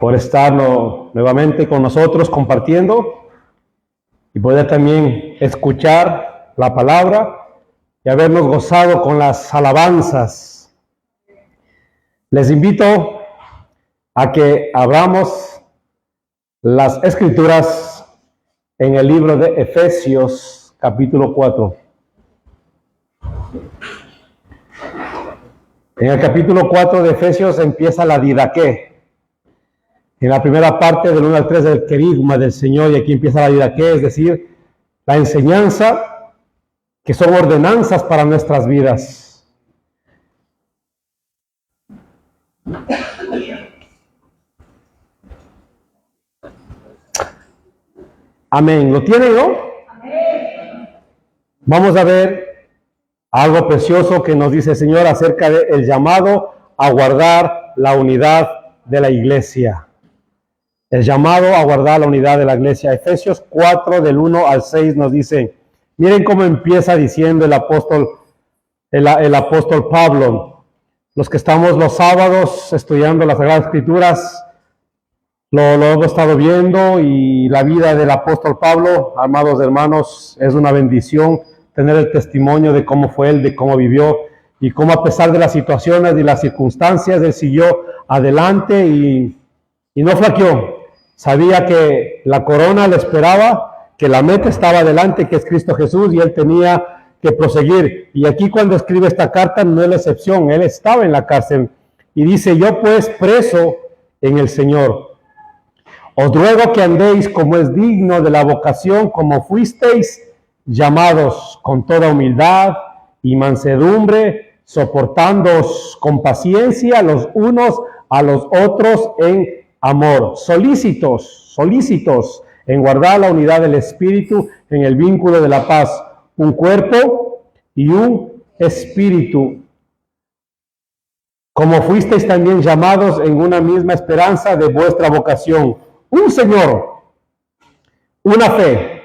por estar nuevamente con nosotros compartiendo y poder también escuchar la palabra y habernos gozado con las alabanzas. Les invito a que abramos las Escrituras en el libro de Efesios, capítulo 4. En el capítulo 4 de Efesios empieza la didaqué. En la primera parte del 1 al 3 del querigma del Señor, y aquí empieza la didaqué, es decir, la enseñanza, que son ordenanzas para nuestras vidas. Amén. ¿Lo tienen, no? Amén. Vamos a ver algo precioso que nos dice el Señor acerca del llamado a guardar la unidad de la iglesia. El llamado a guardar la unidad de la iglesia. Efesios 4, del 1 al 6 nos dice, miren cómo empieza diciendo el apóstol Pablo. Los que estamos los sábados estudiando las Sagradas Escrituras, lo hemos estado viendo, y la vida del apóstol Pablo, amados hermanos, es una bendición tener el testimonio de cómo fue él, de cómo vivió, y cómo a pesar de las situaciones y las circunstancias, él siguió adelante y no flaqueó. Sabía que la corona le esperaba, que la meta estaba adelante, que es Cristo Jesús, y él tenía que proseguir. Y aquí cuando escribe esta carta no es la excepción, él estaba en la cárcel y dice, yo pues preso en el Señor, os ruego que andéis como es digno de la vocación, como fuisteis llamados, con toda humildad y mansedumbre, soportándoos con paciencia los unos a los otros en amor, solícitos en guardar la unidad del Espíritu en el vínculo de la paz, un cuerpo y un espíritu, como fuisteis también llamados en una misma esperanza de vuestra vocación, un Señor, una fe,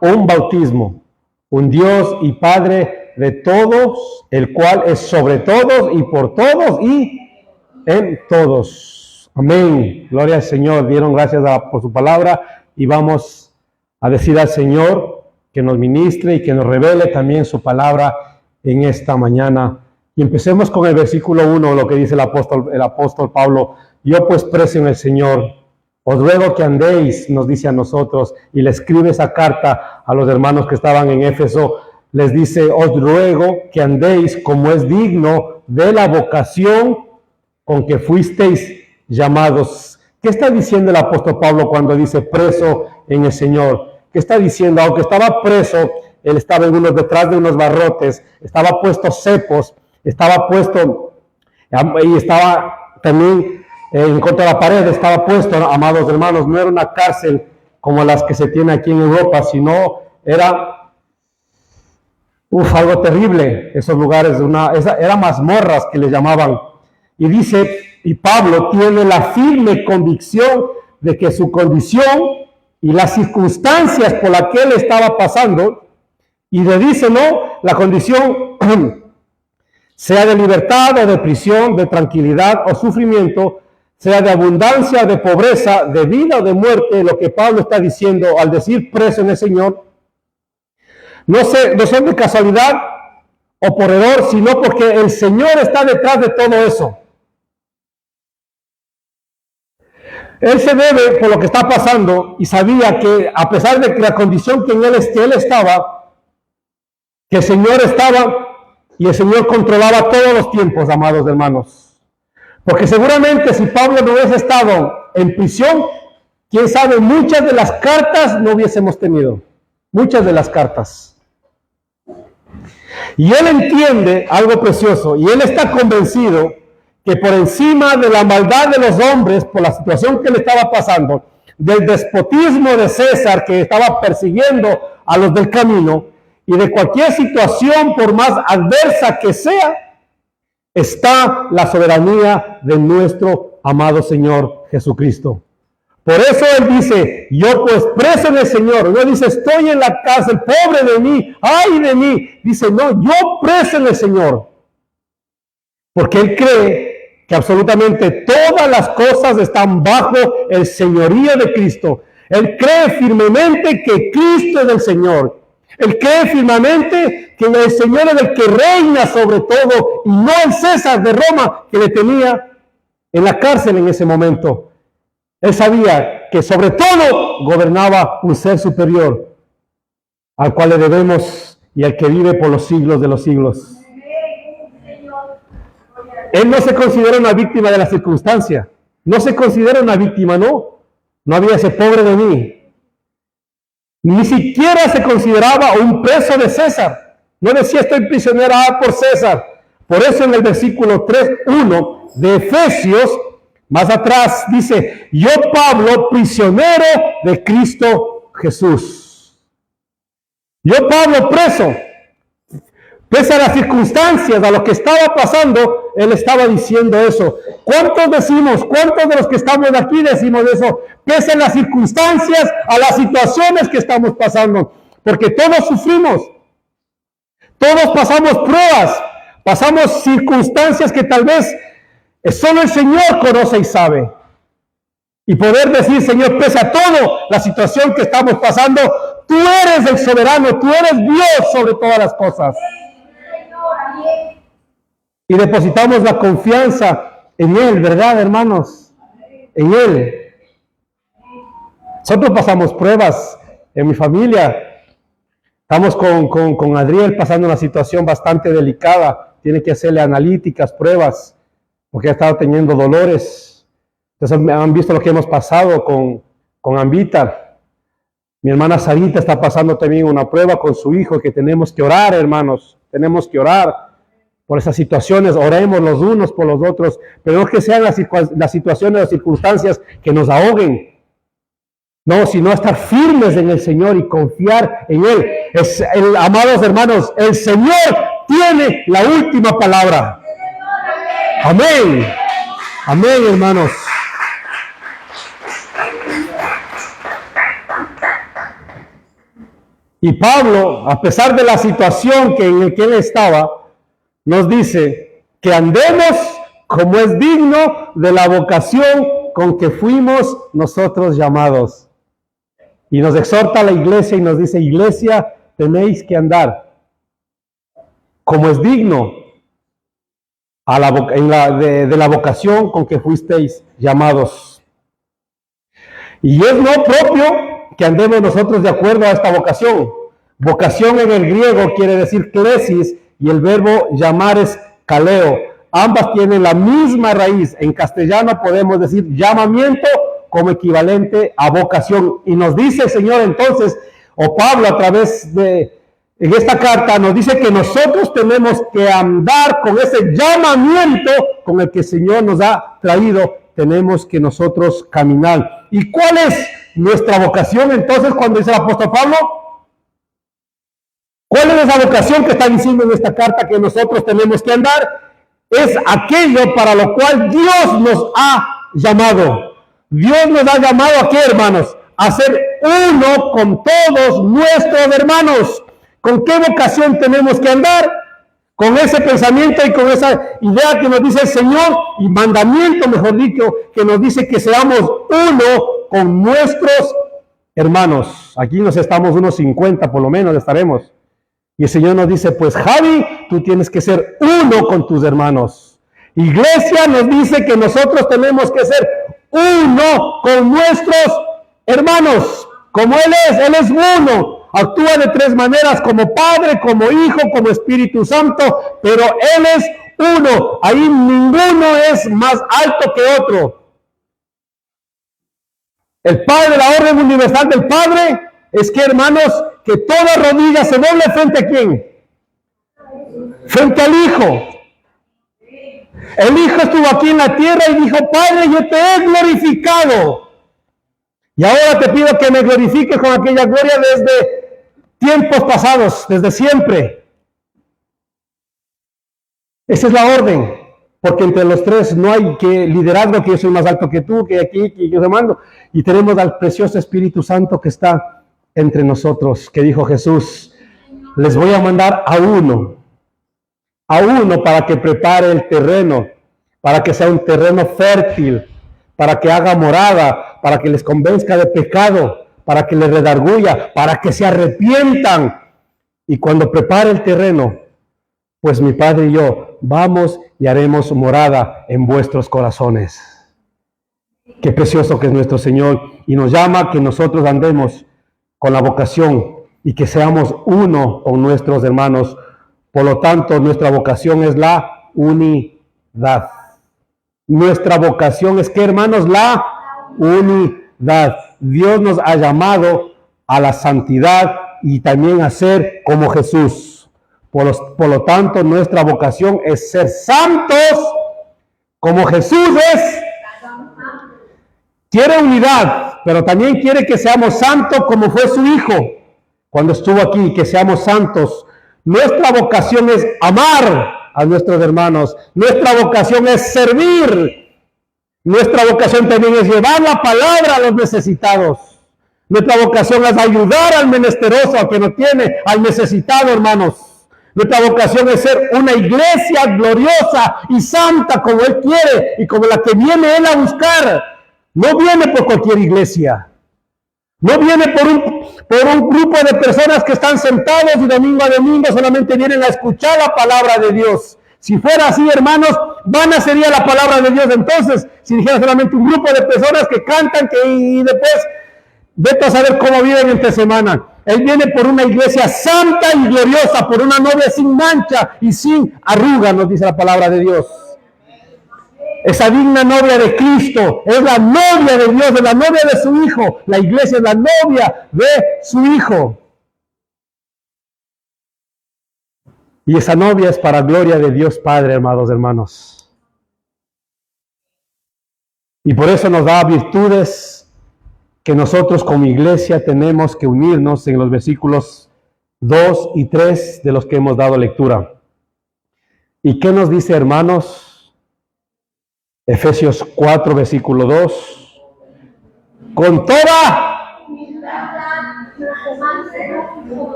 un bautismo, un Dios y Padre de todos, el cual es sobre todos y por todos y en todos. Amén. Gloria al Señor. Dieron gracias por su palabra y vamos a decir al Señor que nos ministre y que nos revele también su palabra en esta mañana. Y empecemos con el versículo 1, lo que dice el apóstol Pablo. Yo pues preso en el Señor, os ruego que andéis, nos dice a nosotros, y le escribe esa carta a los hermanos que estaban en Éfeso. Les dice, os ruego que andéis como es digno de la vocación con que fuisteis llamados. ¿Qué está diciendo el apóstol Pablo cuando dice preso en el Señor? ¿Qué está diciendo? Aunque estaba preso, él estaba detrás de unos barrotes, estaba puesto cepos, estaba puesto y estaba también en contra de la pared, estaba puesto, amados hermanos, no era una cárcel como las que se tiene aquí en Europa, sino era algo terrible. Esos lugares, eran mazmorras que le llamaban. Y dice, y Pablo tiene la firme convicción de que su condición y las circunstancias por las que él estaba pasando, y le dice, no, la condición sea de libertad o de prisión, de tranquilidad o sufrimiento, sea de abundancia o de pobreza, de vida o de muerte, lo que Pablo está diciendo al decir preso en el Señor, no son de casualidad o por error, sino porque el Señor está detrás de todo eso. Él se debe por lo que está pasando y sabía que a pesar de que la condición que él estaba, que el Señor estaba y el Señor controlaba todos los tiempos, amados hermanos. Porque seguramente si Pablo no hubiese estado en prisión, quién sabe, muchas de las cartas no hubiésemos tenido. Muchas de las cartas. Y él entiende algo precioso y él está convencido que por encima de la maldad de los hombres, por la situación que le estaba pasando, del despotismo de César que estaba persiguiendo a los del camino, y de cualquier situación, por más adversa que sea, está la soberanía de nuestro amado Señor Jesucristo. Por eso él dice, yo pues preso en el Señor. No dice, estoy en la cárcel, pobre de mí, ay de mí. Dice, no, yo preso en el Señor. Porque él cree que absolutamente todas las cosas están bajo el señorío de Cristo. Él cree firmemente que Cristo es el Señor. Él cree firmemente que el Señor es el que reina sobre todo y no el César de Roma que le tenía en la cárcel en ese momento. Él sabía que sobre todo gobernaba un ser superior al cual le debemos y al que vive por los siglos de los siglos. Él no se considera una víctima de la circunstancia. No se considera una víctima, no. No había ese pobre de mí. Ni siquiera se consideraba un preso de César. No decía estoy prisionero por César. Por eso en el versículo 3:1 de Efesios, más atrás dice, yo Pablo, prisionero de Cristo Jesús. Yo Pablo, preso. Pese a las circunstancias, a lo que estaba pasando, él estaba diciendo eso. ¿Cuántos de los que estamos aquí decimos eso? Pese a las circunstancias, a las situaciones que estamos pasando. Porque todos sufrimos. Todos pasamos pruebas. Pasamos circunstancias que tal vez solo el Señor conoce y sabe. Y poder decir, Señor, pese a todo la situación que estamos pasando, tú eres el soberano, tú eres Dios sobre todas las cosas. Y depositamos la confianza en Él, ¿verdad, hermanos? En Él. Nosotros pasamos pruebas en mi familia. Estamos con Adriel pasando una situación bastante delicada. Tiene que hacerle analíticas, pruebas, porque ha estado teniendo dolores. Entonces han visto lo que hemos pasado con Ambita. Mi hermana Sarita está pasando también una prueba con su hijo, que tenemos que orar, hermanos. Tenemos que orar por esas situaciones, oremos los unos por los otros, pero no que sean las situaciones, las circunstancias que nos ahoguen. No, sino estar firmes en el Señor y confiar en Él. Amados hermanos, el Señor tiene la última palabra. Amén. Amén, hermanos. Y Pablo, a pesar de la situación en la que él estaba, nos dice que andemos como es digno de la vocación con que fuimos nosotros llamados. Y nos exhorta a la iglesia y nos dice, iglesia, tenéis que andar como es digno de la vocación con que fuisteis llamados. Y es no propio que andemos nosotros de acuerdo a esta vocación. Vocación en el griego quiere decir klesis y el verbo llamar es kaleo. Ambas tienen la misma raíz. En castellano podemos decir llamamiento como equivalente a vocación. Y nos dice el Señor entonces, o Pablo a través de, en esta carta nos dice que nosotros tenemos que andar con ese llamamiento con el que el Señor nos ha traído. Tenemos que nosotros caminar. ¿Y cuál es nuestra vocación entonces cuando dice el apóstol Pablo? ¿Cuál es esa vocación que está diciendo en esta carta que nosotros tenemos que andar? Es aquello para lo cual Dios nos ha llamado. Dios nos ha llamado ¿a qué, hermanos? A ser uno con todos nuestros hermanos. ¿Con qué vocación tenemos que andar? Con ese pensamiento y con esa idea que nos dice el Señor, y mandamiento, mejor dicho, que nos dice que seamos uno con nuestros hermanos. Aquí nos estamos unos 50 por lo menos estaremos. Y el Señor nos dice, pues Javi, tú tienes que ser uno con tus hermanos. Iglesia nos dice que nosotros tenemos que ser uno con nuestros hermanos. Como Él es uno. Actúa de tres maneras, como Padre, como Hijo, como Espíritu Santo, pero Él es uno. Ahí ninguno es más alto que otro. El Padre, la orden universal del Padre, es que, hermanos, que toda rodilla se doble frente a ¿quién? Frente al Hijo. El Hijo estuvo aquí en la tierra y dijo, Padre, yo te he glorificado. Y ahora te pido que me glorifiques con aquella gloria desde tiempos pasados, desde siempre. Esa es la orden. Porque entre los tres no hay que liderazgo, que yo soy más alto que tú, que aquí, que yo te mando. Y tenemos al precioso Espíritu Santo que está entre nosotros, que dijo Jesús, les voy a mandar a uno para que prepare el terreno, para que sea un terreno fértil, para que haga morada, para que les convenzca de pecado, para que les redarguya, para que se arrepientan. Y cuando prepare el terreno, pues mi Padre y yo vamos y haremos morada en vuestros corazones. Qué precioso que es nuestro Señor, y nos llama a que nosotros andemos con la vocación y que seamos uno con nuestros hermanos. Por lo tanto, nuestra vocación es la unidad. Nuestra vocación es que, hermanos, la unidad. Dios nos ha llamado a la santidad y también a ser como Jesús. Por lo tanto, nuestra vocación es ser santos como Jesús es. Quiere unidad, pero también quiere que seamos santos como fue su Hijo cuando estuvo aquí, que seamos santos. Nuestra vocación es amar a nuestros hermanos. Nuestra vocación es servir. Nuestra vocación también es llevar la palabra a los necesitados. Nuestra vocación es ayudar al menesteroso, al que no tiene, al necesitado, hermanos. Nuestra vocación es ser una iglesia gloriosa y santa como Él quiere y como la que viene Él a buscar. No viene por cualquier iglesia. No viene por un grupo de personas que están sentados y domingo a domingo solamente vienen a escuchar la palabra de Dios. Si fuera así, hermanos, vana sería la palabra de Dios. Entonces, si dijera solamente un grupo de personas que cantan y después vete a saber cómo viven entre semana. Él viene por una iglesia santa y gloriosa, por una novia sin mancha y sin arruga, nos dice la palabra de Dios. Esa digna novia de Cristo es la novia de Dios, es la novia de su Hijo. La iglesia es la novia de su Hijo. Y esa novia es para gloria de Dios Padre, amados hermanos. Y por eso nos da virtudes que nosotros como iglesia tenemos que unirnos en los versículos 2 y 3 de los que hemos dado lectura. ¿Y qué nos dice, hermanos? Efesios 4, versículo 2. Con toda...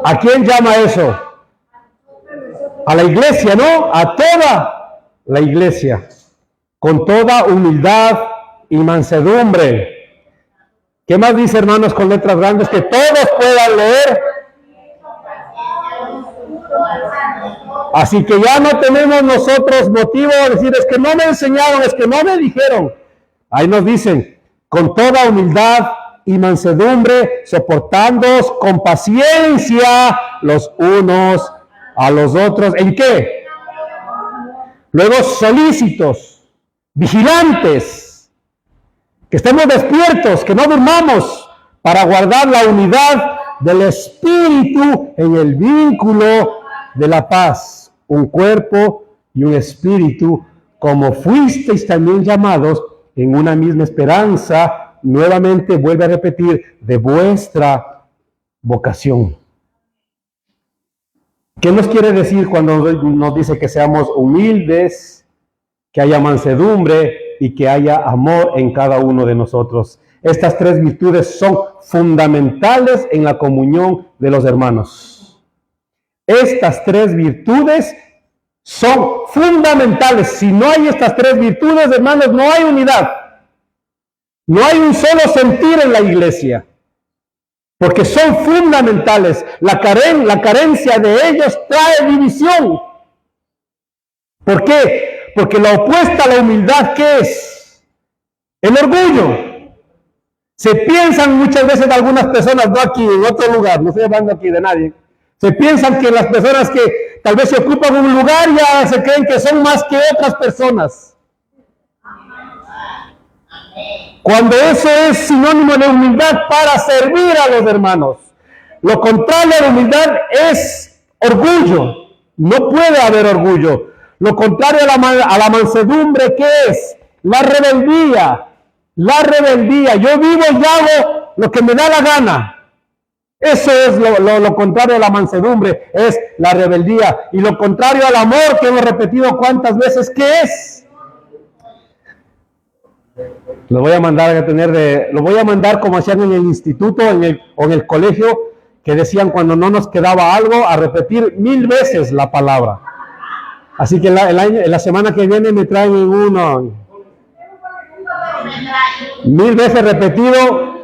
¿A quién llama eso? A la iglesia, ¿no? A toda la iglesia. Con toda humildad y mansedumbre. ¿Qué más dice, hermanos, con letras grandes? Que todos puedan leer. Así que ya no tenemos nosotros motivo de decir, es que no me enseñaron, es que no me dijeron. Ahí nos dicen, con toda humildad y mansedumbre, soportándoos con paciencia los unos a los otros. ¿En qué? Luego solícitos, vigilantes, que estemos despiertos, que no durmamos, para guardar la unidad del Espíritu en el vínculo de la paz. Un cuerpo y un espíritu, como fuisteis también llamados en una misma esperanza, nuevamente vuelve a repetir, de vuestra vocación. ¿Qué nos quiere decir cuando nos dice que seamos humildes, que haya mansedumbre y que haya amor en cada uno de nosotros? Estas tres virtudes son fundamentales en la comunión de los hermanos. Estas tres virtudes son fundamentales. Si no hay estas tres virtudes, hermanos, no hay unidad. No hay un solo sentir en la iglesia. Porque son fundamentales. La carencia de ellos trae división. ¿Por qué? Porque la opuesta a la humildad, ¿qué es? El orgullo. Se piensan muchas veces algunas personas, no aquí, en otro lugar, no estoy hablando aquí de nadie. Se piensan que las personas que tal vez se ocupan un lugar ya se creen que son más que otras personas. Cuando eso es sinónimo de humildad para servir a los hermanos. Lo contrario a la humildad es orgullo. No puede haber orgullo. Lo contrario a la mansedumbre, ¿qué es? La rebeldía. La rebeldía. Yo vivo y hago lo que me da la gana. Eso es lo contrario a la mansedumbre, es la rebeldía. Y lo contrario al amor, que hemos repetido cuántas veces, ¿qué es? Lo voy a mandar como hacían en el instituto o en el colegio, que decían cuando no nos quedaba algo, a repetir 1000 veces la palabra. Así que la semana que viene me traen en uno 1000 veces repetido.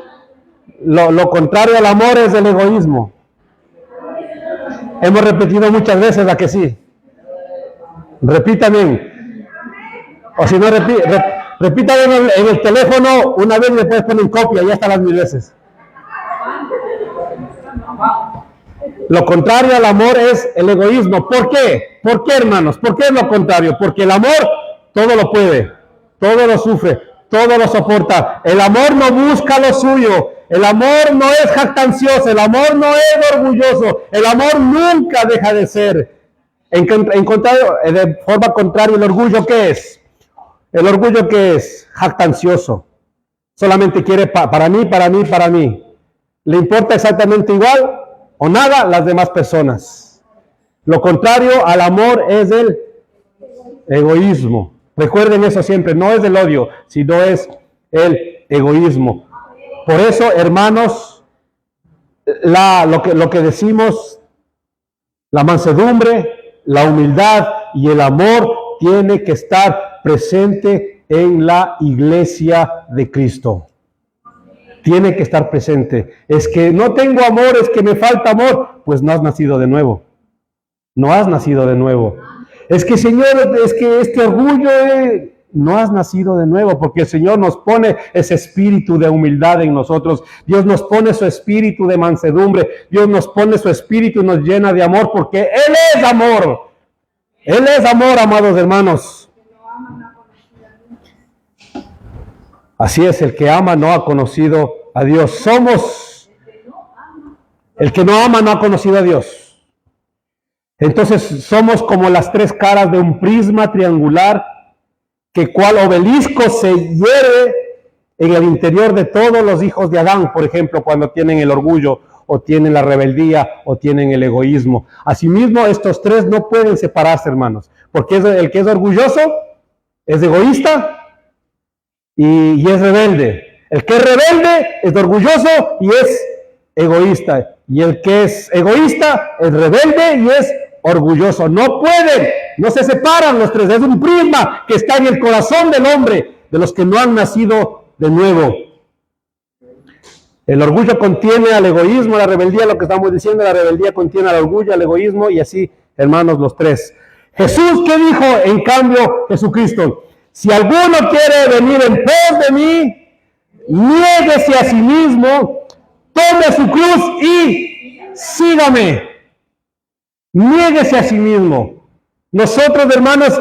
Lo contrario al amor es el egoísmo. Hemos repetido muchas veces la que sí. Repítanme. O si no, repítanme en el teléfono una vez y después ponen copia, ya está las 1000 veces. Lo contrario al amor es el egoísmo. ¿Por qué? ¿Por qué, hermanos? ¿Por qué es lo contrario? Porque el amor todo lo puede, todo lo sufre, todo lo soporta. El amor no busca lo suyo. El amor no es jactancioso. El amor no es orgulloso. El amor nunca deja de ser. De forma contraria, ¿el orgullo qué es? El orgullo ¿qué es? Jactancioso. Solamente quiere para mí, para mí, para mí. Le importa exactamente igual o nada las demás personas. Lo contrario al amor es el egoísmo. Recuerden eso siempre, no es el odio, sino es el egoísmo. Por eso, hermanos, lo que decimos, la mansedumbre, la humildad y el amor tiene que estar presente en la iglesia de Cristo. Tiene que estar presente. Es que no tengo amor, es que me falta amor. Pues no has nacido de nuevo. No has nacido de nuevo. Es que, Señor, es que este orgullo, no has nacido de nuevo, porque el Señor nos pone ese espíritu de humildad en nosotros. Dios nos pone su espíritu de mansedumbre. Dios nos pone su espíritu y nos llena de amor, porque Él es amor. Él es amor, amados hermanos. Así es, el que ama no ha conocido a Dios. El que no ama no ha conocido a Dios. Entonces somos como las tres caras de un prisma triangular que cual obelisco se hiere en el interior de todos los hijos de Adán, por ejemplo, cuando tienen el orgullo o tienen la rebeldía o tienen el egoísmo. Asimismo, estos tres no pueden separarse, hermanos, porque el que es orgulloso es egoísta y es rebelde. El que es rebelde es orgulloso y es egoísta. Y el que es egoísta es rebelde y es orgulloso. No pueden, no se separan los tres. Es un prisma que está en el corazón del hombre, de los que no han nacido de nuevo. El orgullo contiene al egoísmo, la rebeldía, lo que estamos diciendo, la rebeldía contiene al orgullo, al egoísmo, y así, hermanos, los tres. Jesús, ¿qué dijo en cambio Jesucristo? Si alguno quiere venir en pos de mí, niéguese a sí mismo, tome su cruz y sígame. Niéguese a sí mismo. Nosotros, hermanos,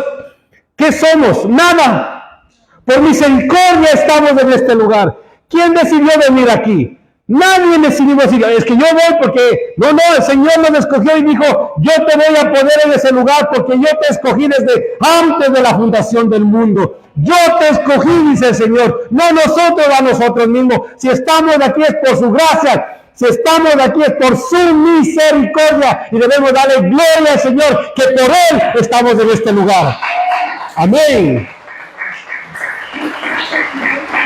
¿qué somos? Nada. Por misericordia estamos en este lugar. ¿Quién decidió venir aquí? Nadie decidió decir, es que yo voy porque, no, el Señor nos escogió y dijo, yo te voy a poner en ese lugar porque yo te escogí desde antes de la fundación del mundo. Yo te escogí, dice el Señor, no nosotros a nosotros mismos. Si estamos aquí es por su gracia, si estamos aquí es por su misericordia y debemos darle gloria al Señor que por Él estamos en este lugar. Amén.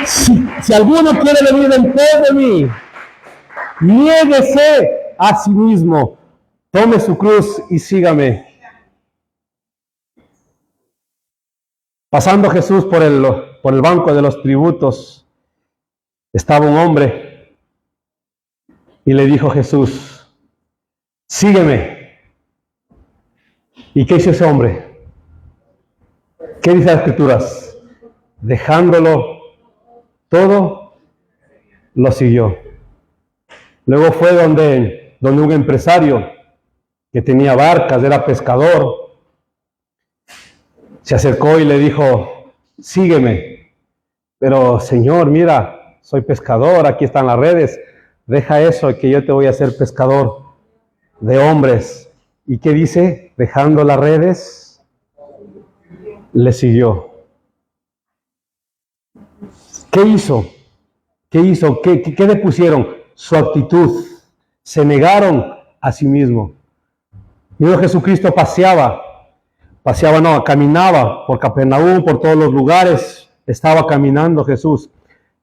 Si alguno quiere venir en pos de mí, niéguese a sí mismo, tome su cruz y sígame. Pasando Jesús por el banco de los tributos, estaba un hombre y le dijo Jesús, sígueme. ¿Y qué hizo ese hombre? ¿Qué dice las Escrituras? Dejándolo todo, lo siguió. Luego fue donde un empresario que tenía barcas, era pescador, se acercó y le dijo, sígueme. Pero Señor, mira, soy pescador, aquí están las redes, deja eso que yo te voy a hacer pescador de hombres. ¿Y qué dice? Dejando las redes, le siguió. ¿Qué hizo? ¿Qué hizo? ¿Qué le pusieron? Su actitud. Se negaron a sí mismo. Mira, Jesucristo caminaba por Capernaum, por todos los lugares. Estaba caminando Jesús.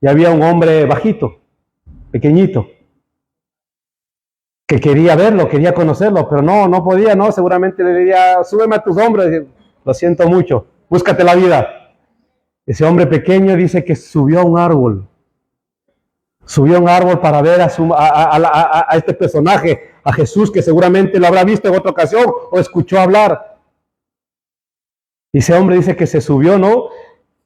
Y había un hombre bajito, pequeñito, que quería verlo, quería conocerlo, pero no podía, no. Seguramente le diría, súbeme a tus hombros. lo siento mucho, búscate la vida. Ese hombre pequeño dice que subió a un árbol. Subió a un árbol para ver a este personaje, a Jesús, que seguramente lo habrá visto en otra ocasión o escuchó hablar. Y ese hombre dice que se subió, ¿no?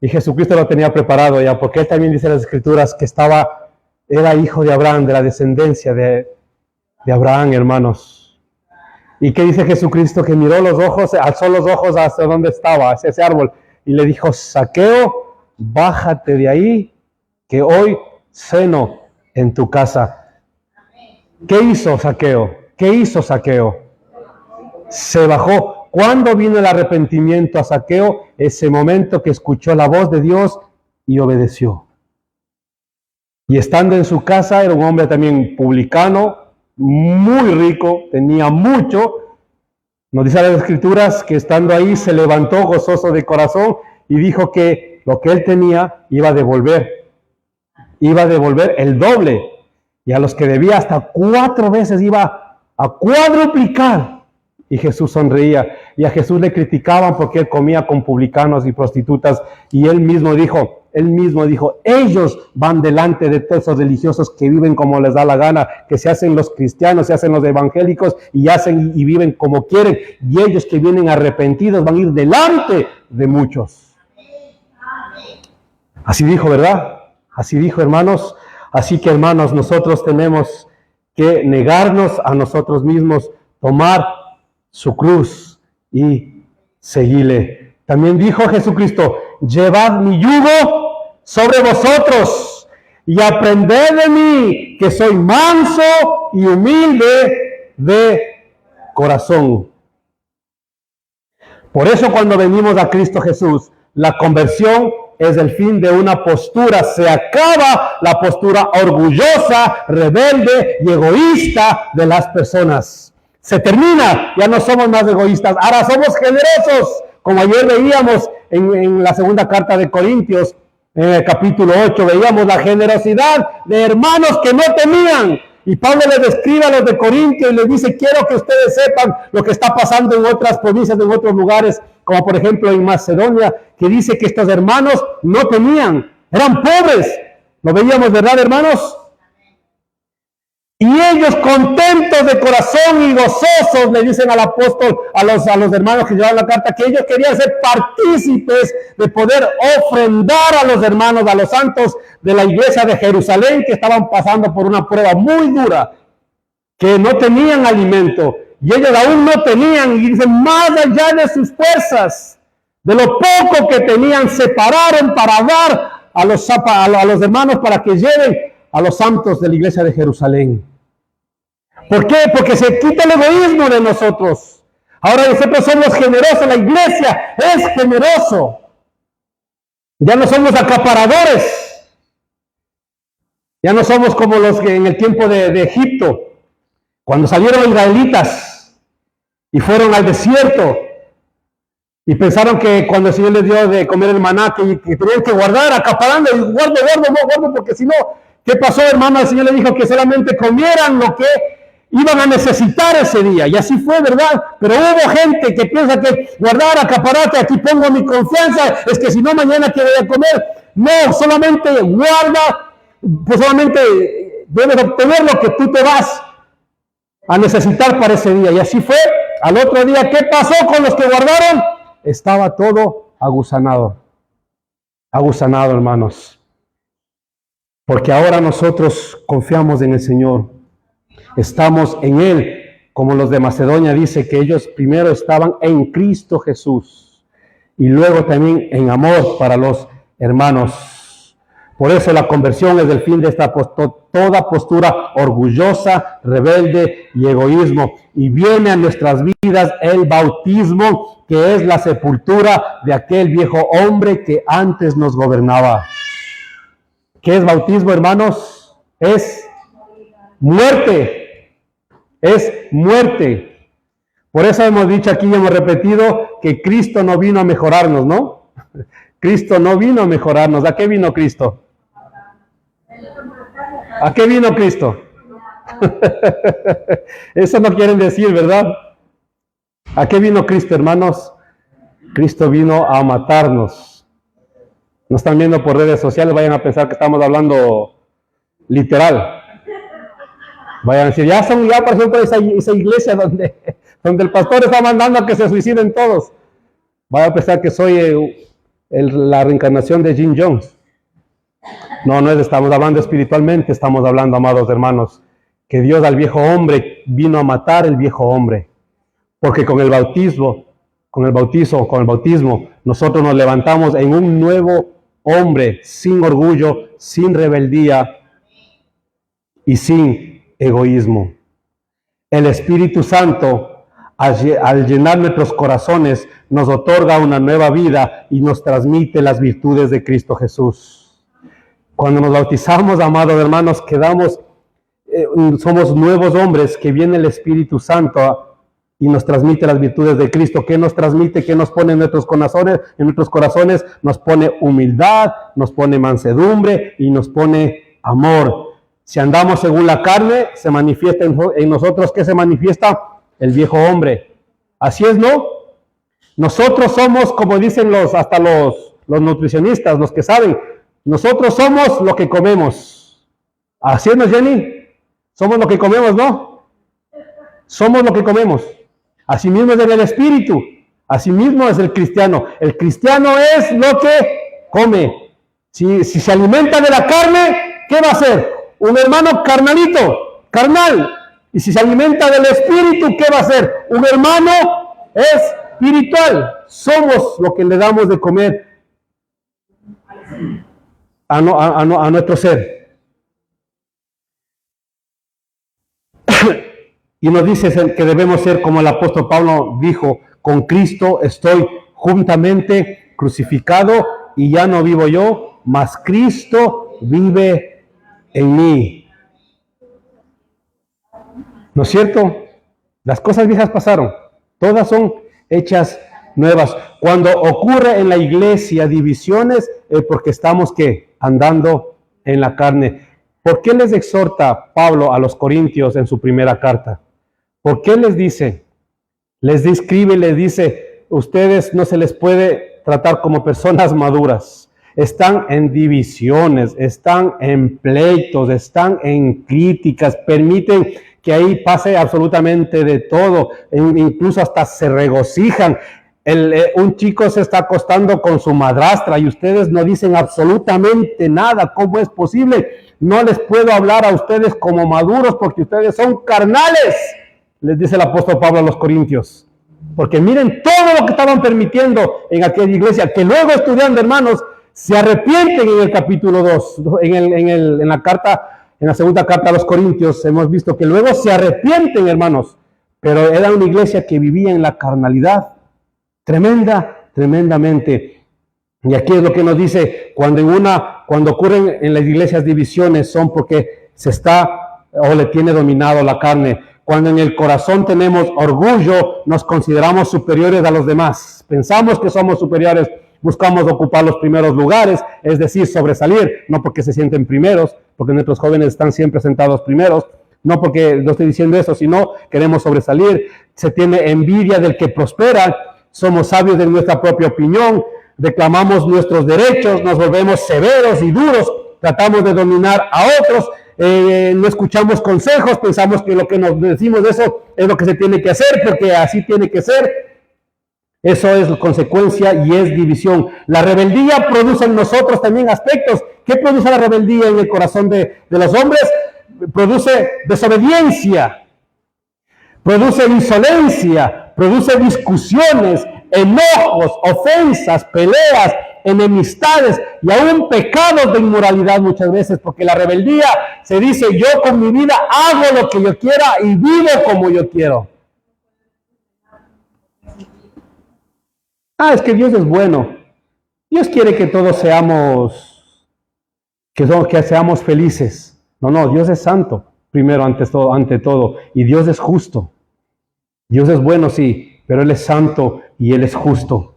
Y Jesucristo lo tenía preparado ya, porque él también dice en las Escrituras que era hijo de Abraham, de la descendencia de Abraham, hermanos. ¿Y qué dice Jesucristo? Que miró los ojos, alzó los ojos hacia donde estaba, hacia ese árbol, y le dijo: Zaqueo, bájate de ahí, que hoy ceno en tu casa. ¿Qué hizo Zaqueo? ¿Qué hizo Zaqueo? Se bajó. ¿Cuándo vino el arrepentimiento a Zaqueo? Ese momento que escuchó la voz de Dios y obedeció. Y estando en su casa, era un hombre también publicano, muy rico, tenía mucho. Nos dice las Escrituras que estando ahí se levantó gozoso de corazón y dijo que lo que él tenía iba a devolver el doble, y a los que debía hasta 4 veces iba a cuadruplicar. Y Jesús sonreía, y a Jesús le criticaban porque él comía con publicanos y prostitutas, y él mismo dijo, ellos van delante de todos esos religiosos que viven como les da la gana, que se hacen los cristianos, se hacen los evangélicos y hacen y viven como quieren, y ellos que vienen arrepentidos van a ir delante de muchos. Así dijo, ¿verdad? Así dijo, hermanos. Así que, hermanos, nosotros tenemos que negarnos a nosotros mismos, tomar su cruz y seguirle. También dijo Jesucristo: llevad mi yugo sobre vosotros y aprended de mí, que soy manso y humilde de corazón. Por eso, cuando venimos a Cristo Jesús, la conversión es el fin de una postura. Se acaba la postura orgullosa, rebelde y egoísta de las personas. Se termina, ya no somos más egoístas, ahora somos generosos. Como ayer veíamos en la segunda carta de Corintios, en el capítulo 8, veíamos la generosidad de hermanos que no tenían. Y Pablo les describe a los de Corintio y les dice: quiero que ustedes sepan lo que está pasando en otras provincias, en otros lugares, como por ejemplo en Macedonia, que dice que estos hermanos no tenían, eran pobres. ¿Lo veíamos, verdad, hermanos? Y ellos, contentos de corazón y gozosos, le dicen al apóstol, a los hermanos que llevaban la carta, que ellos querían ser partícipes de poder ofrendar a los hermanos, a los santos de la iglesia de Jerusalén, que estaban pasando por una prueba muy dura, que no tenían alimento, y ellos aún no tenían, y dicen, más allá de sus fuerzas, de lo poco que tenían, se pararon para dar a los hermanos para que lleven a los santos de la iglesia de Jerusalén. ¿Por qué? Porque se quita el egoísmo de nosotros. Ahora nosotros somos generosos, la iglesia es generoso. Ya no somos acaparadores. Ya no somos como los que en el tiempo de Egipto, cuando salieron los israelitas y fueron al desierto y pensaron que cuando el Señor les dio de comer el maná, que tenían que guardar, acaparando, y guardo, porque si no, ¿qué pasó, hermano? El Señor les dijo que solamente comieran lo que iban a necesitar ese día, y así fue, ¿verdad? Pero hubo gente que piensa que guardar, acaparate, aquí pongo mi confianza, es que si no, mañana que voy a comer. No, solamente guarda, pues solamente debes obtener lo que tú te vas a necesitar para ese día. Y así fue. Al otro día, ¿qué pasó con los que guardaron? Estaba todo aguzanado, hermanos. Porque ahora nosotros confiamos en el Señor. Estamos en Él, como los de Macedonia dice que ellos primero estaban en Cristo Jesús y luego también en amor para los hermanos. Por eso la conversión es el fin de toda postura orgullosa, rebelde y egoísmo. Y viene a nuestras vidas el bautismo, que es la sepultura de aquel viejo hombre que antes nos gobernaba. ¿Qué es bautismo, hermanos? Es muerte. Es muerte. Por eso hemos dicho aquí y hemos repetido que Cristo no vino a mejorarnos, ¿no? Cristo no vino a mejorarnos. ¿A qué vino Cristo? ¿A qué vino Cristo? Eso no quieren decir, ¿verdad? ¿A qué vino Cristo, hermanos? Cristo vino a matarnos. Nos están viendo por redes sociales, vayan a pensar que estamos hablando literal. Vayan a decir, ya por ejemplo, esa iglesia donde el pastor está mandando a que se suiciden todos. Vayan a pensar que soy la reencarnación de Jim Jones. No, estamos hablando espiritualmente, estamos hablando, amados hermanos, que Dios al viejo hombre vino a matar el viejo hombre. Porque con el bautismo, nosotros nos levantamos en un nuevo hombre, sin orgullo, sin rebeldía y sin egoísmo. El Espíritu Santo, al llenar nuestros corazones, nos otorga una nueva vida y nos transmite las virtudes de Cristo Jesús. Cuando nos bautizamos, amados hermanos, somos nuevos hombres, que viene el Espíritu Santo y nos transmite las virtudes de Cristo. ¿Qué nos transmite? ¿Qué nos pone en nuestros corazones? En nuestros corazones nos pone humildad, nos pone mansedumbre y nos pone amor. Si andamos según la carne, se manifiesta en nosotros. ¿Qué se manifiesta? El viejo hombre. Así es, ¿no? Nosotros somos, como dicen hasta los nutricionistas, los que saben, nosotros somos lo que comemos. ¿Así es, no, Jenny? Somos lo que comemos, ¿no? Somos lo que comemos. Así mismo es en el espíritu. Así mismo es el cristiano. El cristiano es lo que come. Si se alimenta de la carne, ¿qué va a hacer? Un hermano carnalito, carnal. Y si se alimenta del espíritu, ¿qué va a hacer? Un hermano espiritual. Somos lo que le damos de comer a nuestro ser. Y nos dice que debemos ser como el apóstol Pablo dijo, con Cristo estoy juntamente crucificado y ya no vivo yo, mas Cristo vive en mí. ¿No es cierto? Las cosas viejas pasaron, todas son hechas nuevas. Cuando ocurre en la iglesia divisiones, es porque estamos andando en la carne. ¿Por qué les exhorta Pablo a los Corintios en su primera carta? ¿Por qué les dice? Les describe y les dice, ustedes no se les puede tratar como personas maduras. Están en divisiones, están en pleitos, están en críticas, permiten que ahí pase absolutamente de todo, incluso hasta se regocijan. Un chico se está acostando con su madrastra y ustedes no dicen absolutamente nada. ¿Cómo es posible? No les puedo hablar a ustedes como maduros porque ustedes son carnales, les dice el apóstol Pablo a los Corintios. Porque miren todo lo que estaban permitiendo en aquella iglesia, que luego estudiando, hermanos, se arrepienten en el capítulo 2, en la segunda carta a los Corintios, hemos visto que luego se arrepienten, hermanos, pero era una iglesia que vivía en la carnalidad, tremendamente. Y aquí es lo que nos dice, cuando ocurren en las iglesias divisiones, son porque le tiene dominado la carne. Cuando en el corazón tenemos orgullo, nos consideramos superiores a los demás. Pensamos que somos superiores, buscamos ocupar los primeros lugares, es decir, sobresalir, no porque se sienten primeros, porque nuestros jóvenes están siempre sentados primeros, no porque no estoy diciendo eso, sino queremos sobresalir. Se tiene envidia del que prospera, somos sabios de nuestra propia opinión, reclamamos nuestros derechos, nos volvemos severos y duros, tratamos de dominar a otros, no escuchamos consejos, pensamos que lo que nos decimos de eso es lo que se tiene que hacer, porque así tiene que ser. Eso es consecuencia y es división. La rebeldía produce en nosotros también aspectos. ¿Qué produce la rebeldía en el corazón de los hombres? Produce desobediencia, produce insolencia, produce discusiones, enojos, ofensas, peleas, enemistades y aún pecados de inmoralidad muchas veces, porque la rebeldía se dice, yo con mi vida hago lo que yo quiera y vivo como yo quiero. Es que Dios es bueno. Dios quiere que todos seamos felices. No, Dios es santo, primero ante todo, y Dios es justo. Dios es bueno, sí, pero Él es santo y Él es justo.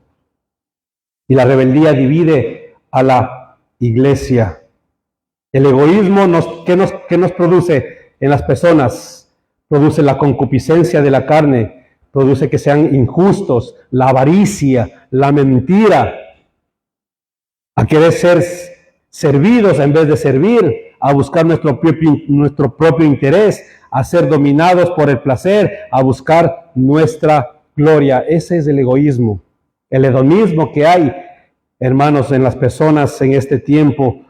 Y la rebeldía divide a la iglesia. El egoísmo, ¿qué nos produce en las personas? Produce la concupiscencia de la carne, produce que sean injustos, la avaricia, la mentira, a querer ser servidos en vez de servir, a buscar nuestro propio interés, a ser dominados por el placer, a buscar nuestra gloria. Ese es el egoísmo, el hedonismo que hay, hermanos, en las personas en este tiempo.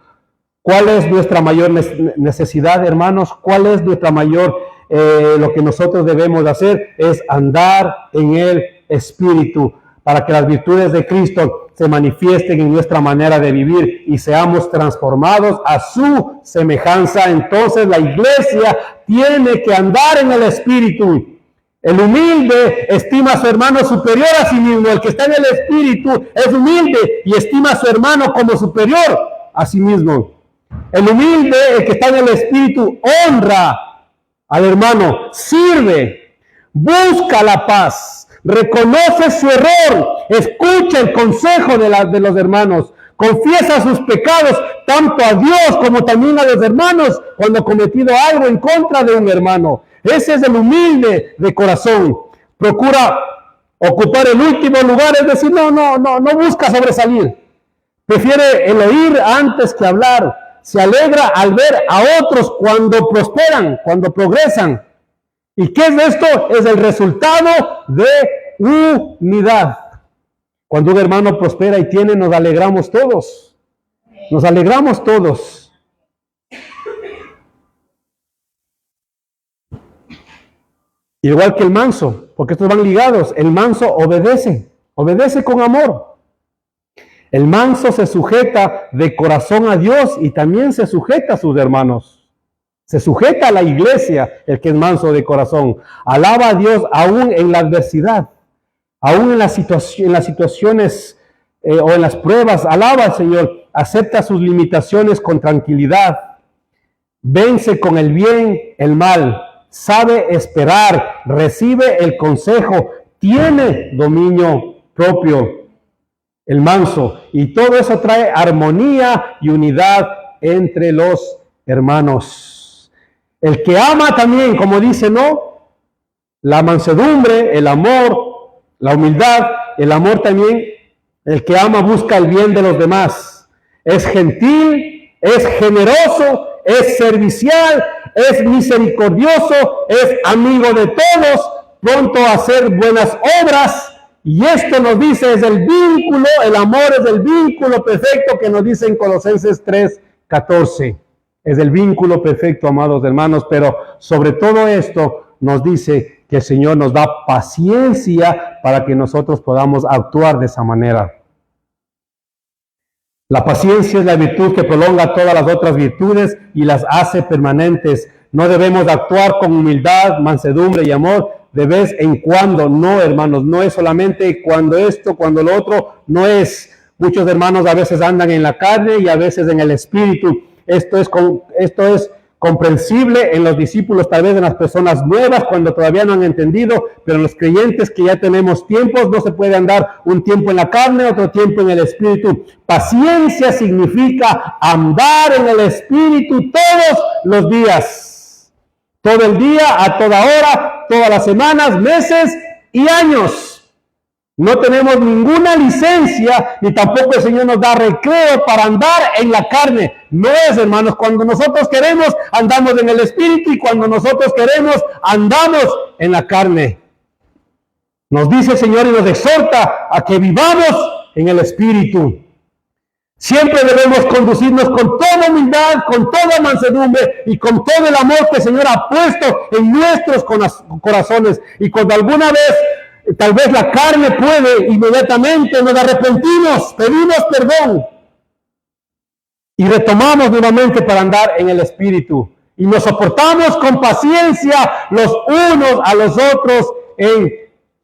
¿Cuál es nuestra mayor necesidad, hermanos? ¿Cuál es nuestra mayor, lo que nosotros debemos hacer? Es andar en el Espíritu, para que las virtudes de Cristo se manifiesten en nuestra manera de vivir y seamos transformados a su semejanza. Entonces la iglesia tiene que andar en el Espíritu. El humilde estima a su hermano superior a sí mismo. El que está en el Espíritu es humilde y estima a su hermano como superior a sí mismo. El humilde, el que está en el Espíritu, honra al hermano, sirve, busca la paz, reconoce su error, escucha el consejo de los hermanos, confiesa sus pecados tanto a Dios como también a los hermanos cuando ha cometido algo en contra de un hermano. Ese es el humilde de corazón. Procura ocupar el último lugar, es decir, no busca sobresalir. Prefiere el oír antes que hablar. Se alegra al ver a otros cuando prosperan, cuando progresan. ¿Y qué es esto? Es el resultado de unidad. Cuando un hermano prospera y tiene, nos alegramos todos. Nos alegramos todos. Igual que el manso, porque estos van ligados. El manso obedece con amor. El manso se sujeta de corazón a Dios y también se sujeta a sus hermanos. Se sujeta a la iglesia, el que es manso de corazón. Alaba a Dios aún en la adversidad, aún en las situaciones o en las pruebas. Alaba al Señor, acepta sus limitaciones con tranquilidad. Vence con el bien el mal. Sabe esperar, recibe el consejo, tiene dominio propio. El manso, y todo eso trae armonía y unidad entre los hermanos. El que ama también, como dice, ¿no? La mansedumbre, el amor, la humildad, el amor también. El que ama busca el bien de los demás. Es gentil, es generoso, es servicial, es misericordioso, es amigo de todos, pronto a hacer buenas obras. Y esto nos dice, es el vínculo, el amor es el vínculo perfecto que nos dice en Colosenses 3:14. Es el vínculo perfecto, amados hermanos, pero sobre todo esto nos dice que el Señor nos da paciencia para que nosotros podamos actuar de esa manera. La paciencia es la virtud que prolonga todas las otras virtudes y las hace permanentes. No debemos actuar con humildad, mansedumbre y amor de vez en cuando. No, hermanos, no es solamente cuando esto, cuando lo otro, no es. Muchos hermanos a veces andan en la carne y a veces en el espíritu. Esto es comprensible en los discípulos, tal vez en las personas nuevas, cuando todavía no han entendido, pero en los creyentes que ya tenemos tiempos, no se puede andar un tiempo en la carne, otro tiempo en el espíritu. Paciencia significa andar en el espíritu todos los días, todo el día, a toda hora, todas las semanas, meses y años. No tenemos ninguna licencia, ni tampoco el Señor nos da recreo para andar en la carne. No es, hermanos, cuando nosotros queremos, andamos en el Espíritu, y cuando nosotros queremos, andamos en la carne. Nos dice el Señor y nos exhorta a que vivamos en el Espíritu. Siempre debemos conducirnos con toda humildad, con toda mansedumbre y con todo el amor que el Señor ha puesto en nuestros corazones. Y cuando alguna vez tal vez la carne puede, inmediatamente nos arrepentimos, pedimos perdón y retomamos nuevamente para andar en el Espíritu. Y nos soportamos con paciencia los unos a los otros en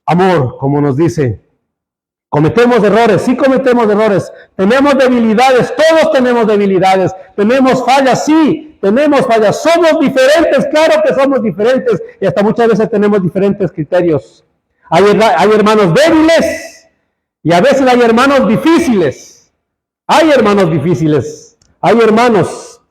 amor, como nos dice. Cometemos errores, sí cometemos errores. Tenemos debilidades, todos tenemos debilidades. Tenemos fallas, sí, tenemos fallas. Somos diferentes, claro que somos diferentes. Y hasta muchas veces tenemos diferentes criterios. Hay hermanos débiles y a veces hay hermanos difíciles. Hay hermanos difíciles. Hay hermanos.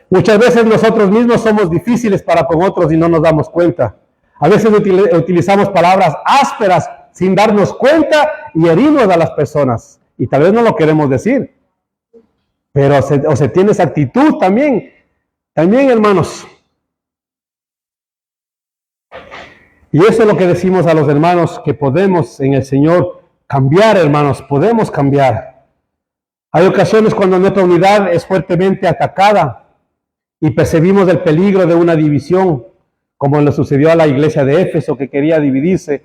Muchas veces nosotros mismos somos difíciles para con otros y no nos damos cuenta. A veces utilizamos palabras ásperas sin darnos cuenta y herimos a las personas. Y tal vez no lo queremos decir. Pero se tiene esa actitud también. También, hermanos. Y eso es lo que decimos a los hermanos, que podemos en el Señor cambiar, hermanos. Podemos cambiar. Hay ocasiones cuando nuestra unidad es fuertemente atacada y percibimos el peligro de una división, como le sucedió a la iglesia de Éfeso, que quería dividirse.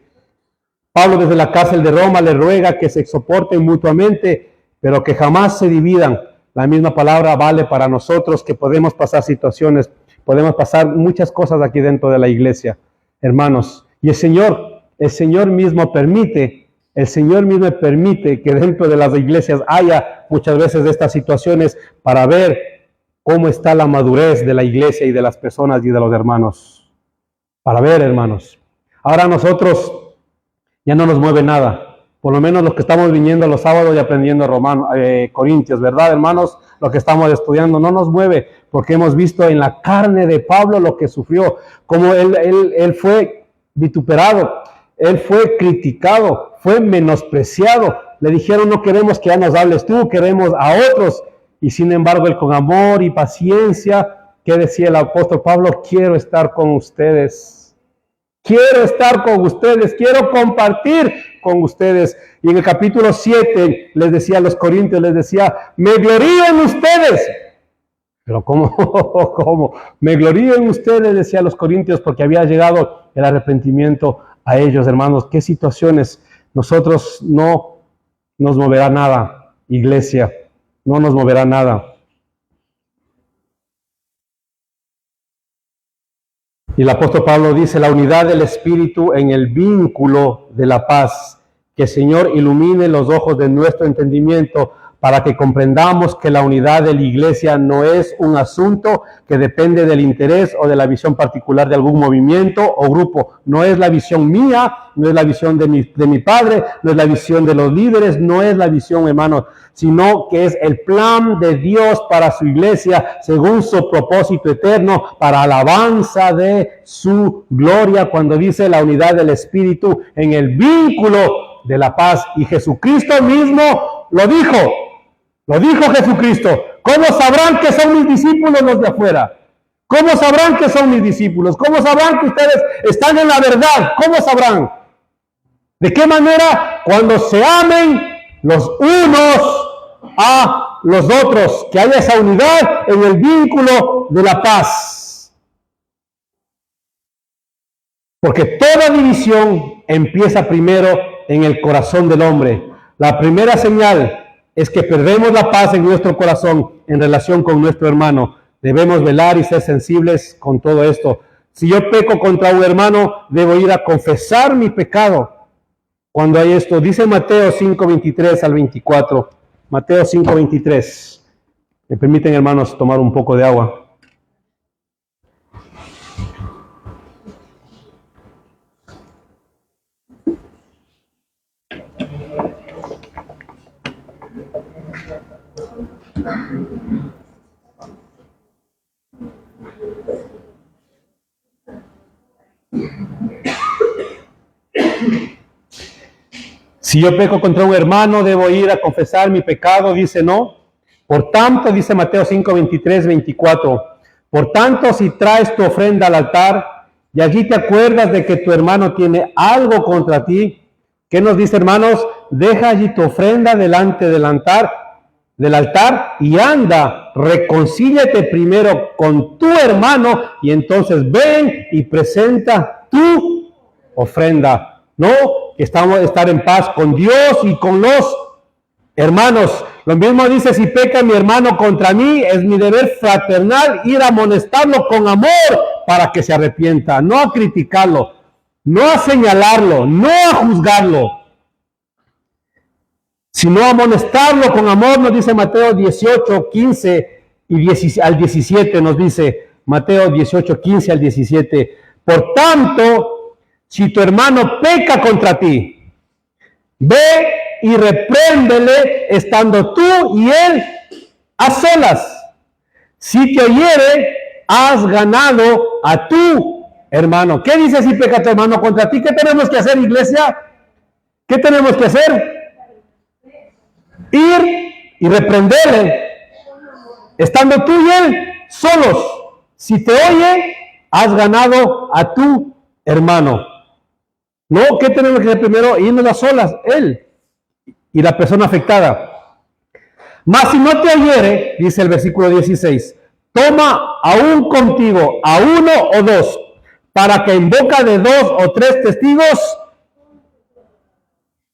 Pablo desde la cárcel de Roma le ruega que se soporten mutuamente, pero que jamás se dividan. La misma palabra vale para nosotros, que podemos pasar situaciones, podemos pasar muchas cosas aquí dentro de la iglesia, hermanos. Y el Señor mismo permite que dentro de las iglesias haya muchas veces de estas situaciones para ver cómo está la madurez de la iglesia y de las personas y de los hermanos. Para ver, hermanos. Ahora nosotros ya no nos mueve nada. Por lo menos los que estamos viniendo los sábados y aprendiendo Corintios, ¿verdad, hermanos? Lo que estamos estudiando no nos mueve, porque hemos visto en la carne de Pablo lo que sufrió, como él fue vituperado, él fue criticado, fue menospreciado. Le dijeron, no queremos que ya nos hables tú, queremos a otros. Y sin embargo, él con amor y paciencia, ¿qué decía el apóstol Pablo? Quiero estar con ustedes. Quiero estar con ustedes, quiero compartir con ustedes. Y en el capítulo 7 les decía a los corintios, les decía, me glorío en ustedes. Pero ¿cómo? Me glorío en ustedes, decía a los corintios, porque había llegado el arrepentimiento a ellos, hermanos. ¿Qué situaciones? Nosotros no nos moverá nada, iglesia, no nos moverá nada. Y el apóstol Pablo dice, la unidad del Espíritu en el vínculo de la paz. Que el Señor ilumine los ojos de nuestro entendimiento para que comprendamos que la unidad de la iglesia no es un asunto que depende del interés o de la visión particular de algún movimiento o grupo. No es la visión mía, no es la visión de mi padre, no es la visión de los líderes, no es la visión, hermanos, sino que es el plan de Dios para su iglesia según su propósito eterno, para alabanza de su gloria, cuando dice la unidad del Espíritu en el vínculo de la paz. Y Jesucristo mismo lo dijo Jesucristo. ¿Cómo sabrán que son mis discípulos los de afuera? ¿Cómo sabrán que son mis discípulos? ¿Cómo sabrán que ustedes están en la verdad? ¿Cómo sabrán? ¿De qué manera? Cuando se amen los unos a los otros, que haya esa unidad en el vínculo de la paz. Porque toda división empieza primero en el corazón del hombre. La primera señal es que perdemos la paz en nuestro corazón en relación con nuestro hermano. Debemos velar y ser sensibles con todo esto. Si yo peco contra un hermano, debo ir a confesar mi pecado. Cuando hay esto, dice Mateo 5:23 al 24. Mateo 5:23. ¿Me permiten, hermanos, tomar un poco de agua? Si yo peco contra un hermano, debo ir a confesar mi pecado, dice no. Por tanto, dice Mateo 5:23, 24, por tanto, si traes tu ofrenda al altar y allí te acuerdas de que tu hermano tiene algo contra ti, ¿qué nos dice, hermanos? Deja allí tu ofrenda delante del altar y anda, reconcíliate primero con tu hermano y entonces ven y presenta tu ofrenda. No, estar en paz con Dios y con los hermanos. Lo mismo dice, si peca mi hermano contra mí, es mi deber fraternal ir a amonestarlo con amor para que se arrepienta, no a criticarlo, no a señalarlo, no a juzgarlo, sino a amonestarlo con amor, nos dice Mateo 18, 15 y al 17, nos dice Mateo 18, 15 al 17. Por tanto, si tu hermano peca contra ti, ve y repréndele estando tú y él a solas. Si te oyere, has ganado a tu hermano. ¿Qué dice si peca tu hermano contra ti? ¿Qué tenemos que hacer, iglesia? ¿Qué tenemos que hacer? Ir y reprenderle, estando tú y él solos. Si te oye, has ganado a tu hermano. No, ¿qué tenemos que hacer primero? Irnos a solas, él y la persona afectada. Mas si no te oyere, dice el versículo 16, toma aún contigo a uno o dos, para que en boca de 2 o 3 testigos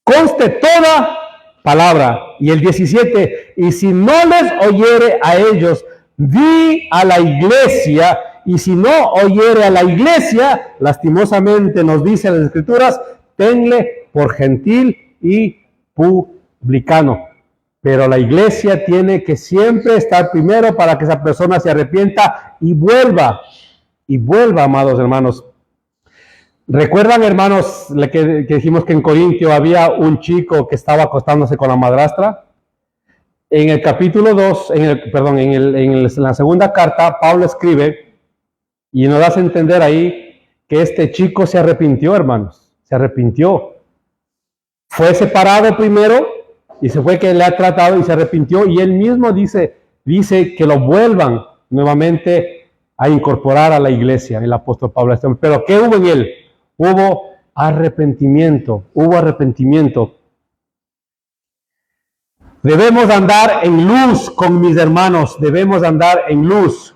conste toda palabra. Y el 17, y si no les oyere a ellos, di a la iglesia, y si no oyere a la iglesia, lastimosamente nos dice las Escrituras, tenle por gentil y publicano. Pero la iglesia tiene que siempre estar primero para que esa persona se arrepienta y vuelva, amados hermanos. ¿Recuerdan, hermanos, que dijimos que en Corintio había un chico que estaba acostándose con la madrastra? En el capítulo 2, en la segunda carta, Pablo escribe y nos hace entender ahí que este chico se arrepintió, hermanos, se arrepintió. Fue separado primero y se fue que le ha tratado y se arrepintió, y él mismo dice que lo vuelvan nuevamente a incorporar a la iglesia, el apóstol Pablo. Pero ¿qué hubo en él? Hubo arrepentimiento, Debemos andar en luz con mis hermanos, debemos andar en luz.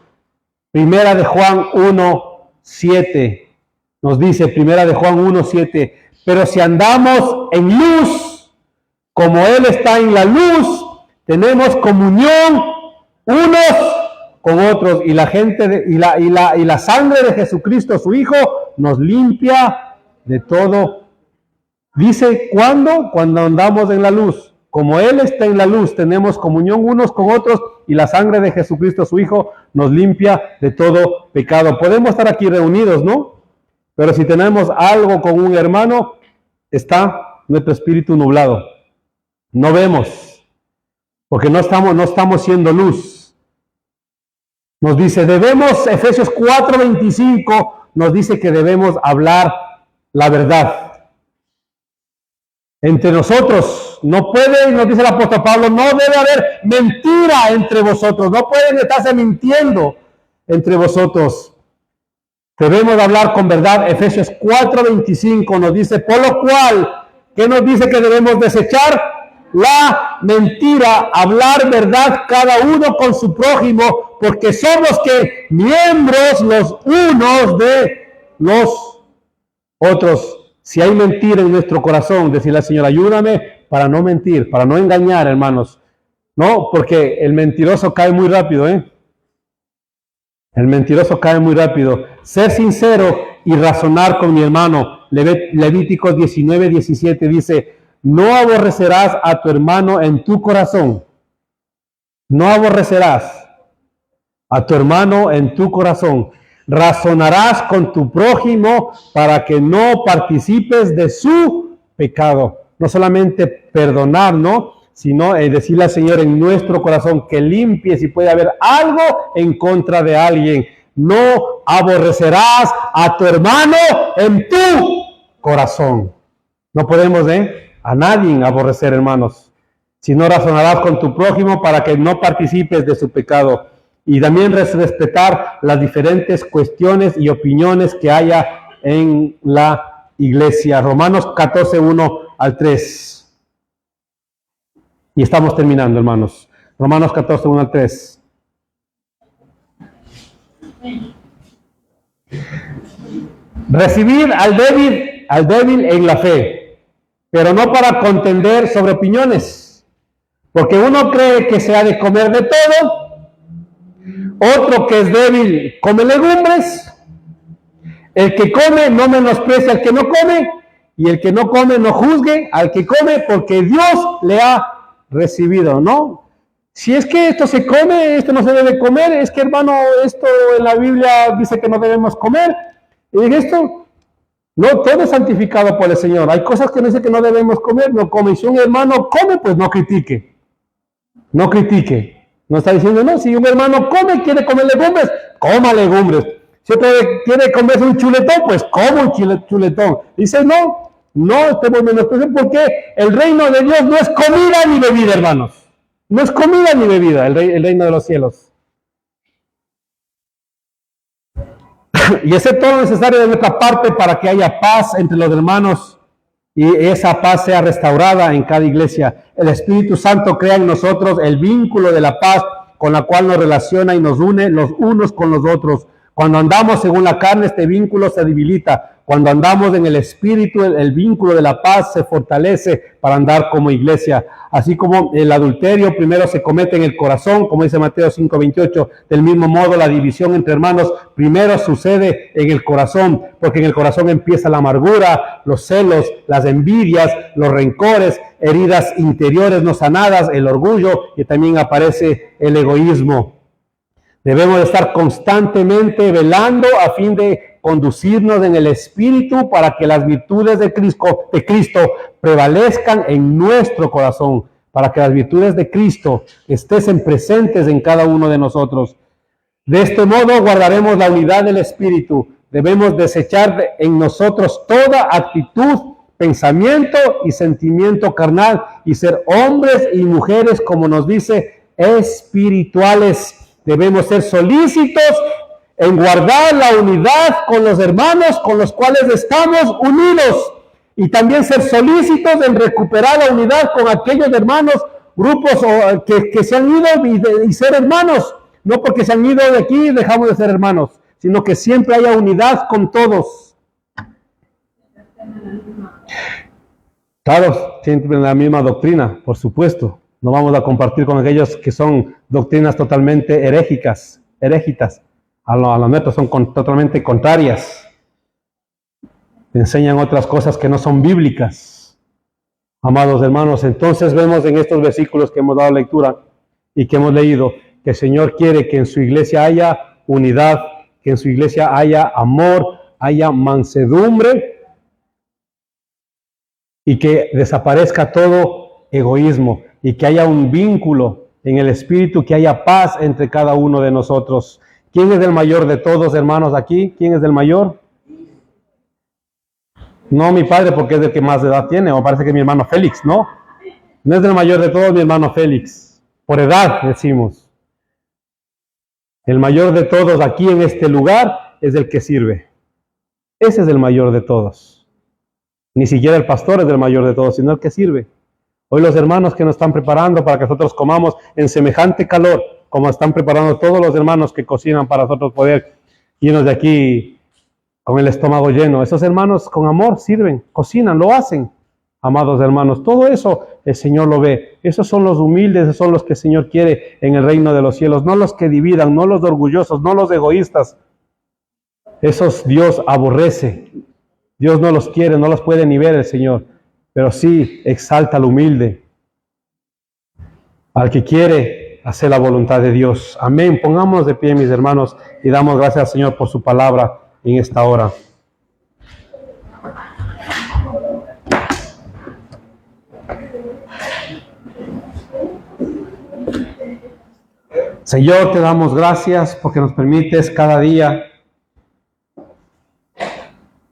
Primera de Juan 1:7 nos dice, Primera de Juan 1:7, pero si andamos en luz, como Él está en la luz, tenemos comunión unos con otros, y la gente y la sangre de Jesucristo, su Hijo, nos limpia de todo. Dice, ¿cuándo? Cuando andamos en la luz. Como Él está en la luz, tenemos comunión unos con otros, y la sangre de Jesucristo, su Hijo, nos limpia de todo pecado. Podemos estar aquí reunidos, ¿no? Pero si tenemos algo con un hermano, está nuestro espíritu nublado. No vemos, porque no estamos siendo luz. Nos dice, Efesios 4:25, nos dice que debemos hablar la verdad. Entre nosotros, no puede, nos dice el apóstol Pablo, no debe haber mentira entre vosotros, no pueden estarse mintiendo entre vosotros. Debemos hablar con verdad. Efesios 4:25 nos dice, por lo cual, ¿qué nos dice que debemos desechar? La mentira, hablar verdad cada uno con su prójimo, porque somos que miembros los unos de los otros. Si hay mentira en nuestro corazón, decirle al Señor, ayúdame para no mentir, para no engañar, hermanos. No, porque el mentiroso cae muy rápido, El mentiroso cae muy rápido. Ser sincero y razonar con mi hermano. Levíticos 19:17 dice, no aborrecerás a tu hermano en tu corazón. No aborrecerás a tu hermano en tu corazón. Razonarás con tu prójimo para que no participes de su pecado. No solamente perdonar, ¿no? Sino decirle al Señor en nuestro corazón que limpie si puede haber algo en contra de alguien. No aborrecerás a tu hermano en tu corazón. No podemos, a nadie aborrecer, hermanos. Si no, razonarás con tu prójimo para que no participes de su pecado. Y también respetar las diferentes cuestiones y opiniones que haya en la iglesia. Romanos 14:1-3. Y estamos terminando, hermanos. Romanos 14:1-3. Recibir al débil en la fe, pero no para contender sobre opiniones, porque uno cree que se ha de comer de todo, otro que es débil come legumbres, el que come no menosprecia al que no come, y el que no come no juzgue al que come, porque Dios le ha recibido, ¿no? Si es que esto se come, esto no se debe comer, es que, hermano, esto en la Biblia dice que no debemos comer, y dije esto. No, todo es santificado por el Señor. Hay cosas que no dice que no debemos comer, no come. Si un hermano come, pues no critique. No critique. No está diciendo, no, si un hermano come, quiere comer legumbres, coma legumbres. Si otro quiere comerse un chuletón, pues como un chuletón. Dice, no, no estemos menospreciando, porque el reino de Dios no es comida ni bebida, hermanos. No es comida ni bebida, el reino de los cielos. Y hacer todo lo necesario de nuestra parte para que haya paz entre los hermanos y esa paz sea restaurada en cada iglesia. El Espíritu Santo crea en nosotros el vínculo de la paz con la cual nos relaciona y nos une los unos con los otros. Cuando andamos según la carne, este vínculo se debilita. Cuando andamos en el Espíritu, el vínculo de la paz se fortalece para andar como iglesia. Así como el adulterio primero se comete en el corazón, como dice Mateo 5:28, del mismo modo la división entre hermanos primero sucede en el corazón, porque en el corazón empieza la amargura, los celos, las envidias, los rencores, heridas interiores no sanadas, el orgullo, y también aparece el egoísmo. Debemos de estar constantemente velando a fin de conducirnos en el Espíritu para que las virtudes de Cristo prevalezcan en nuestro corazón, para que las virtudes de Cristo estén presentes en cada uno de nosotros. De este modo guardaremos la unidad del Espíritu. Debemos desechar en nosotros toda actitud, pensamiento y sentimiento carnal y ser hombres y mujeres, como nos dice, espirituales. Debemos ser solícitos en guardar la unidad con los hermanos con los cuales estamos unidos, y también ser solícitos en recuperar la unidad con aquellos hermanos, grupos que se han ido y ser hermanos. No porque se han ido de aquí dejamos de ser hermanos, sino que siempre haya unidad con todos. Claro, tienen la misma doctrina, por supuesto. No vamos a compartir con aquellos que son doctrinas totalmente herégitas. A lo nuestro son totalmente contrarias. Enseñan otras cosas que no son bíblicas. Amados hermanos, entonces vemos en estos versículos que hemos dado lectura y que hemos leído, que el Señor quiere que en su iglesia haya unidad, que en su iglesia haya amor, haya mansedumbre y que desaparezca todo egoísmo y que haya un vínculo en el Espíritu, que haya paz entre cada uno de nosotros. ¿Quién es el mayor de todos, hermanos, aquí? ¿Quién es el mayor? No mi padre, porque es el que más edad tiene, o parece que mi hermano Félix, ¿no? No es el mayor de todos, mi hermano Félix. Por edad, decimos. El mayor de todos aquí en este lugar es el que sirve. Ese es el mayor de todos. Ni siquiera el pastor es el mayor de todos, sino el que sirve. Hoy los hermanos que nos están preparando para que nosotros comamos en semejante calor, como están preparando todos los hermanos que cocinan para nosotros poder irnos de aquí con el estómago lleno. Esos hermanos con amor sirven, cocinan, lo hacen. Amados hermanos, todo eso el Señor lo ve. Esos son los humildes, esos son los que el Señor quiere en el reino de los cielos. No los que dividan, no los orgullosos, no los egoístas. Esos Dios aborrece. Dios no los quiere, no los puede ni ver el Señor. Pero sí exalta al humilde, al que quiere hacer la voluntad de Dios. Amén. Pongámonos de pie, mis hermanos, y damos gracias al Señor por su palabra en esta hora. Señor, te damos gracias porque nos permites cada día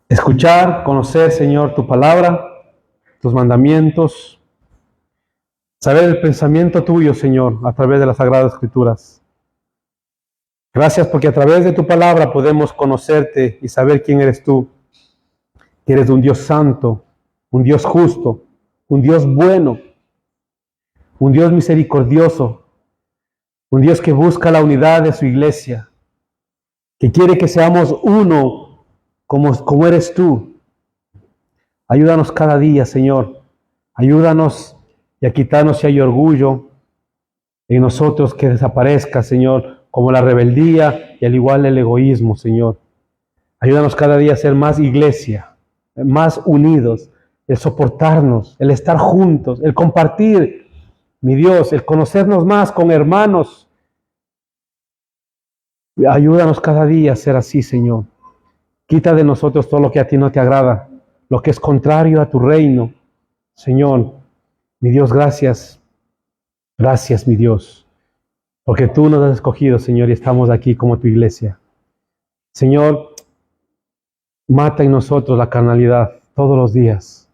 escuchar, conocer, Señor, tu palabra, tus mandamientos, saber el pensamiento tuyo, Señor, a través de las Sagradas Escrituras. Gracias porque a través de tu palabra podemos conocerte y saber quién eres tú, que eres un Dios santo, un Dios justo, un Dios bueno, un Dios misericordioso, un Dios que busca la unidad de su iglesia, que quiere que seamos uno como eres tú. Ayúdanos cada día, Señor. Ayúdanos y a quitarnos si hay orgullo en nosotros, que desaparezca, Señor, como la rebeldía y al igual el egoísmo, Señor. Ayúdanos cada día a ser más iglesia, más unidos, el soportarnos, el estar juntos, el compartir, mi Dios, el conocernos más con hermanos. Ayúdanos cada día a ser así, Señor. Quita de nosotros todo lo que a ti no te agrada, lo que es contrario a tu reino. Señor, mi Dios, gracias. Gracias, mi Dios, porque tú nos has escogido, Señor, y estamos aquí como tu iglesia. Señor, mata en nosotros la carnalidad todos los días.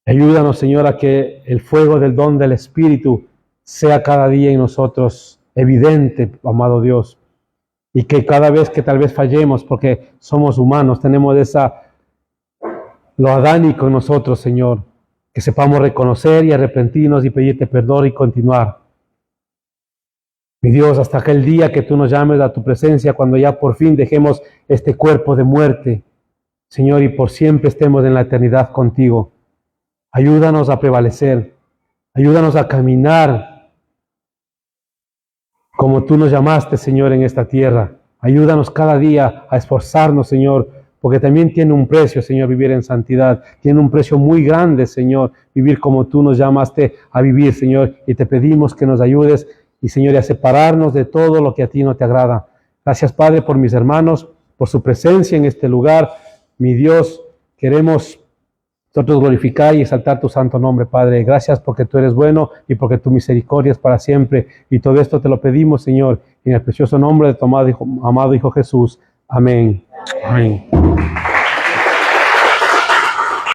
Ayúdanos, Señor, a que el fuego del don del Espíritu sea cada día en nosotros evidente, amado Dios. Y que cada vez que tal vez fallemos, porque somos humanos, tenemos lo adánico en nosotros, Señor, que sepamos reconocer y arrepentirnos y pedirte perdón y continuar. Mi Dios, hasta aquel día que tú nos llames a tu presencia, cuando ya por fin dejemos este cuerpo de muerte, Señor, y por siempre estemos en la eternidad contigo. Ayúdanos a prevalecer, ayúdanos a caminar como tú nos llamaste, Señor, en esta tierra. Ayúdanos cada día a esforzarnos, Señor, porque también tiene un precio, Señor, vivir en santidad. Tiene un precio muy grande, Señor, vivir como tú nos llamaste a vivir, Señor. Y te pedimos que nos ayudes y, Señor, a separarnos de todo lo que a ti no te agrada. Gracias, Padre, por mis hermanos, por su presencia en este lugar. Mi Dios, queremos nosotros glorificar y exaltar tu santo nombre, Padre. Gracias porque tú eres bueno y porque tu misericordia es para siempre. Y todo esto te lo pedimos, Señor, en el precioso nombre de tu amado Hijo Jesús. Amén. Amén.